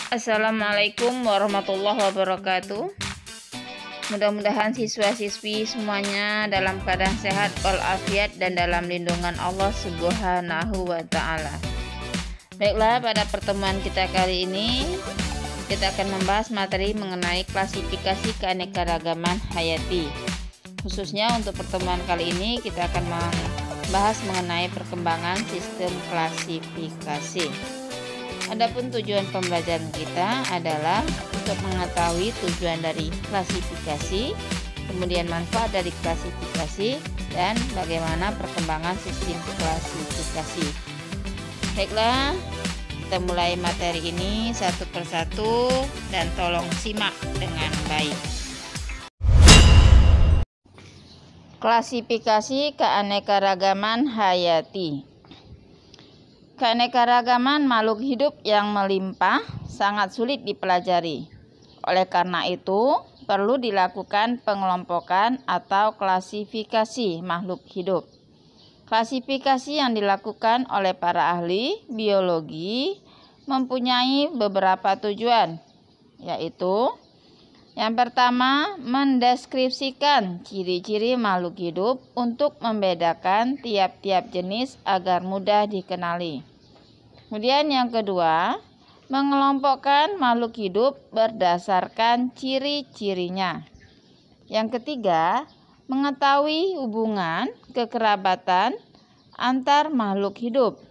Assalamualaikum warahmatullahi wabarakatuh. Mudah-mudahan siswa-siswi semuanya dalam keadaan sehat walafiat dan dalam lindungan Allah Subhanahu wa ta'ala. Baiklah, pada pertemuan kita kali ini kita akan membahas materi mengenai klasifikasi keanekaragaman hayati. Khususnya untuk pertemuan kali ini kita akan membahas mengenai perkembangan sistem klasifikasi. Adapun tujuan pembelajaran kita adalah untuk mengetahui tujuan dari klasifikasi, kemudian manfaat dari klasifikasi, dan bagaimana perkembangan sistem klasifikasi. Baiklah, kita mulai materi ini satu persatu dan tolong simak dengan baik. Klasifikasi keanekaragaman hayati. Keanekaragaman makhluk hidup yang melimpah sangat sulit dipelajari. Oleh karena itu, perlu dilakukan pengelompokan atau klasifikasi makhluk hidup. Klasifikasi yang dilakukan oleh para ahli biologi mempunyai beberapa tujuan, yaitu yang pertama, mendeskripsikan ciri-ciri makhluk hidup untuk membedakan tiap-tiap jenis agar mudah dikenali. Kemudian yang kedua, mengelompokkan makhluk hidup berdasarkan ciri-cirinya. Yang ketiga, mengetahui hubungan kekerabatan antar makhluk hidup.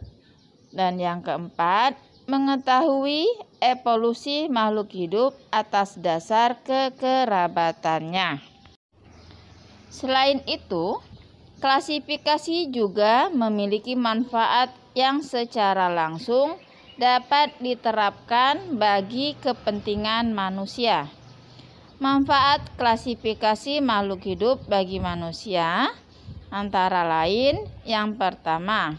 Dan yang keempat, mengetahui evolusi makhluk hidup atas dasar kekerabatannya. Selain itu, klasifikasi juga memiliki manfaat yang secara langsung dapat diterapkan bagi kepentingan manusia. Manfaat klasifikasi makhluk hidup bagi manusia antara lain yang pertama,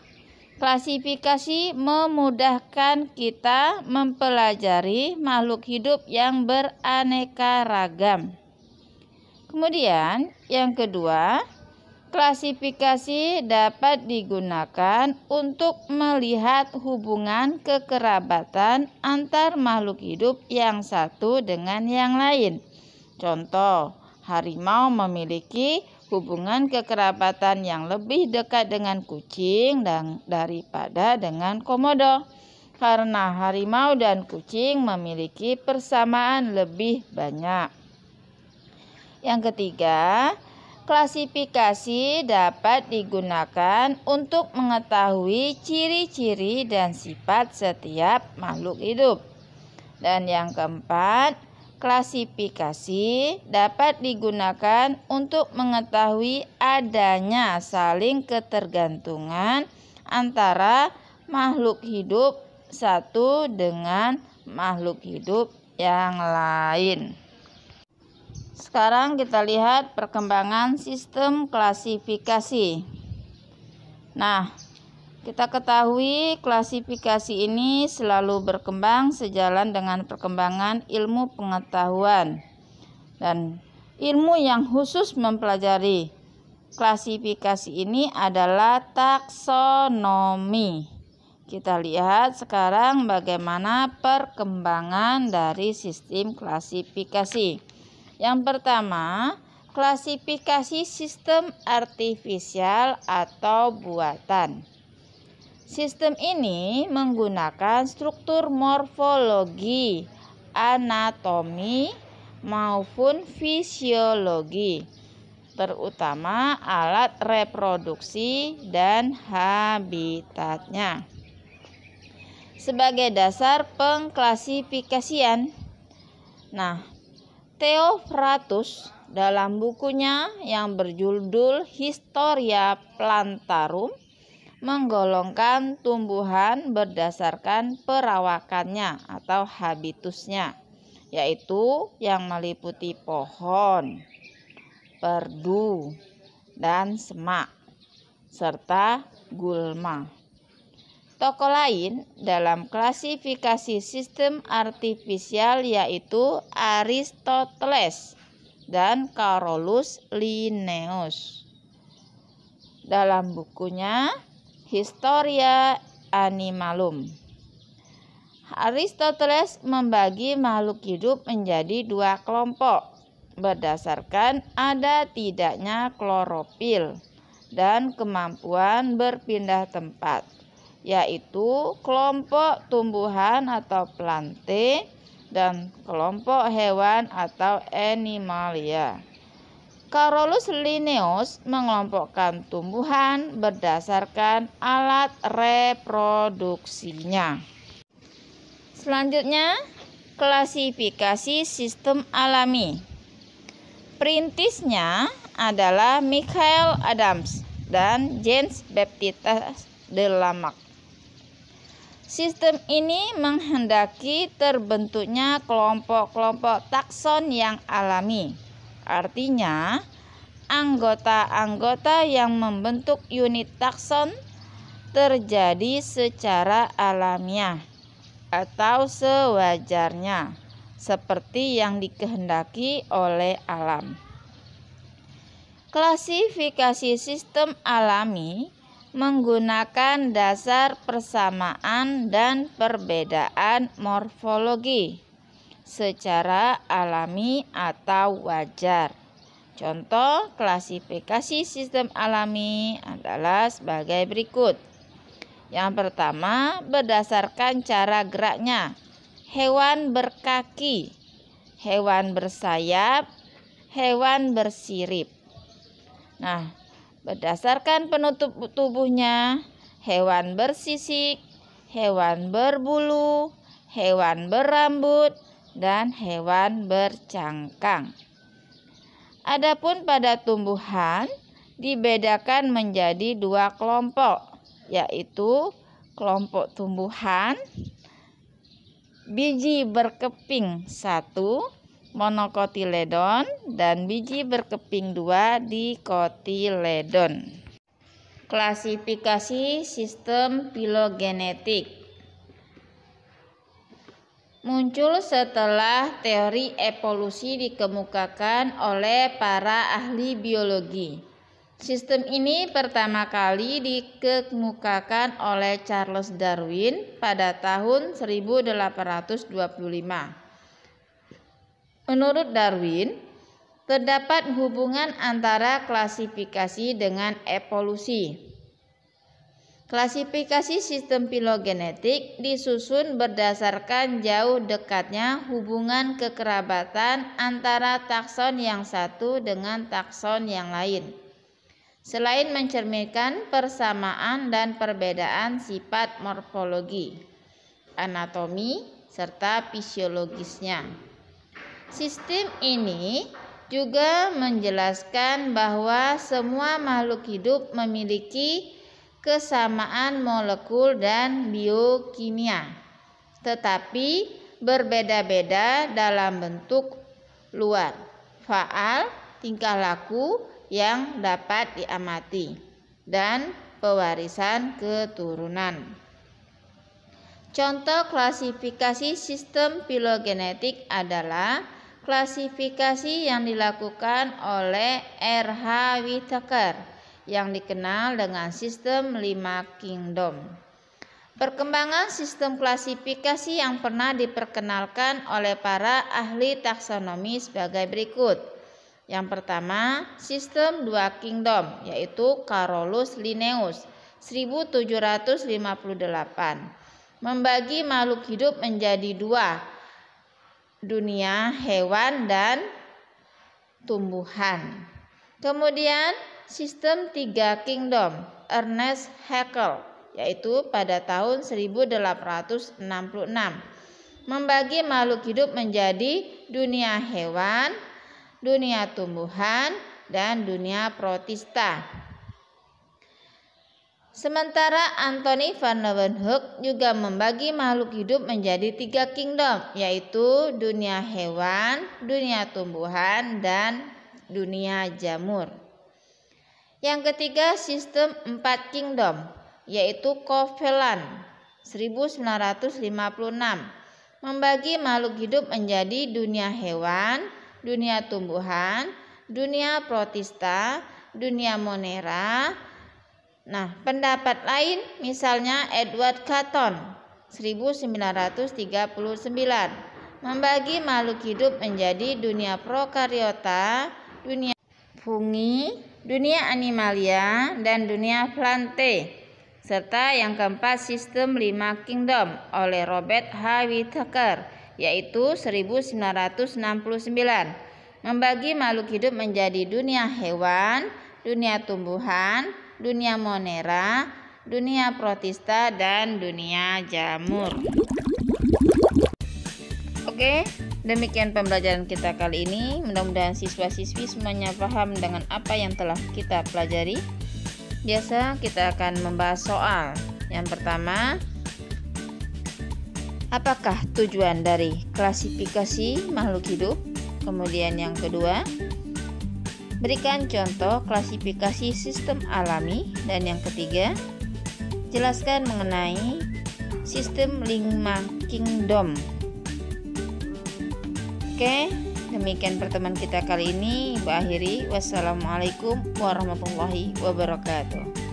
klasifikasi memudahkan kita mempelajari makhluk hidup yang beraneka ragam. Kemudian yang kedua, klasifikasi dapat digunakan untuk melihat hubungan kekerabatan antar makhluk hidup yang satu dengan yang lain. Contoh, harimau memiliki hubungan kekerabatan yang lebih dekat dengan kucing daripada dengan komodo, karena harimau dan kucing memiliki persamaan lebih banyak. Yang ketiga, klasifikasi dapat digunakan untuk mengetahui ciri-ciri dan sifat setiap makhluk hidup. Dan yang keempat, klasifikasi dapat digunakan untuk mengetahui adanya saling ketergantungan antara makhluk hidup satu dengan makhluk hidup yang lain. Sekarang kita lihat perkembangan sistem klasifikasi. Nah, kita ketahui klasifikasi ini selalu berkembang sejalan dengan perkembangan ilmu pengetahuan dan ilmu yang khusus mempelajari klasifikasi ini adalah taksonomi. Kita lihat sekarang bagaimana perkembangan dari sistem klasifikasi. Yang pertama, klasifikasi sistem artifisial atau buatan. Sistem ini menggunakan struktur morfologi, anatomi, maupun fisiologi, terutama alat reproduksi dan habitatnya. Sebagai dasar pengklasifikasian, Theophrastus dalam bukunya yang berjudul Historia Plantarum menggolongkan tumbuhan berdasarkan perawakannya atau habitusnya, yaitu yang meliputi pohon, perdu, dan semak, serta gulma. Tokoh lain dalam klasifikasi sistem artifisial yaitu Aristoteles dan Carolus Linnaeus. Dalam bukunya Historia Animalum. Aristoteles membagi makhluk hidup menjadi dua kelompok berdasarkan ada tidaknya klorofil dan kemampuan berpindah tempat, yaitu kelompok tumbuhan atau plante dan kelompok hewan atau animalia. Carolus Linnaeus mengelompokkan tumbuhan berdasarkan alat reproduksinya. Selanjutnya, klasifikasi sistem alami. Perintisnya adalah Michael Adams dan Jean Baptiste de Lamarck. Sistem ini menghendaki terbentuknya kelompok-kelompok takson yang alami. Artinya, anggota-anggota yang membentuk unit takson terjadi secara alamiah atau sewajarnya, seperti yang dikehendaki oleh alam. Klasifikasi sistem alami menggunakan dasar persamaan dan perbedaan morfologi secara alami atau wajar. Contoh klasifikasi sistem alami adalah sebagai berikut. Yang pertama, berdasarkan cara geraknya. Hewan berkaki, hewan bersayap, hewan bersirip. Nah, berdasarkan penutup tubuhnya, hewan bersisik, hewan berbulu, hewan berambut, dan hewan bercangkang. Adapun pada tumbuhan dibedakan menjadi dua kelompok, yaitu kelompok tumbuhan biji berkeping 1 monokotiledon dan biji berkeping 2 dikotiledon. Klasifikasi sistem filogenetik muncul setelah teori evolusi dikemukakan oleh para ahli biologi. Sistem ini pertama kali dikemukakan oleh Charles Darwin pada tahun 1825. Menurut Darwin, terdapat hubungan antara klasifikasi dengan evolusi. Klasifikasi sistem filogenetik disusun berdasarkan jauh dekatnya hubungan kekerabatan antara takson yang satu dengan takson yang lain. Selain mencerminkan persamaan dan perbedaan sifat morfologi, anatomi, serta fisiologisnya. Sistem ini juga menjelaskan bahwa semua makhluk hidup memiliki kesamaan molekul dan biokimia, tetapi berbeda-beda dalam bentuk luar, faal, tingkah laku yang dapat diamati, dan pewarisan keturunan. Contoh klasifikasi sistem filogenetik adalah klasifikasi yang dilakukan oleh R.H. Whittaker yang dikenal dengan sistem 5 kingdom. Perkembangan sistem klasifikasi yang pernah diperkenalkan oleh para ahli taksonomi sebagai berikut. Yang pertama, sistem 2 kingdom, yaitu Carolus Linnaeus 1758, membagi makhluk hidup menjadi dua, dunia hewan dan tumbuhan. Kemudian, sistem 3 kingdom, Ernest Haeckel, yaitu pada tahun 1866, membagi makhluk hidup menjadi dunia hewan, dunia tumbuhan, dan dunia protista. Sementara Anthony van Leeuwenhoek juga membagi makhluk hidup menjadi 3 kingdom, yaitu dunia hewan, dunia tumbuhan, dan dunia jamur. Yang ketiga, sistem 4 kingdom, yaitu Covellan 1956, membagi makhluk hidup menjadi dunia hewan, dunia tumbuhan, dunia protista, dunia monera. Nah, pendapat lain misalnya Edward Catton 1939. Membagi makhluk hidup menjadi dunia prokariota, dunia fungi, dunia animalia, dan dunia plante. Serta yang keempat, sistem 5 kingdom oleh Robert H. Whittaker, yaitu 1969. Membagi makhluk hidup menjadi dunia hewan, dunia tumbuhan, dunia monera, dunia protista, dan dunia jamur. Oke, demikian pembelajaran kita kali ini. Mudah-mudahan siswa-siswi semuanya paham dengan apa yang telah kita pelajari. Biasa kita akan membahas soal. Yang pertama, apakah tujuan dari klasifikasi makhluk hidup? Kemudian yang kedua, berikan contoh klasifikasi sistem alami. Dan yang ketiga, jelaskan mengenai sistem 5 kingdom. Oke, demikian pertemuan kita kali ini. Ibu akhiri. Wassalamualaikum warahmatullahi wabarakatuh.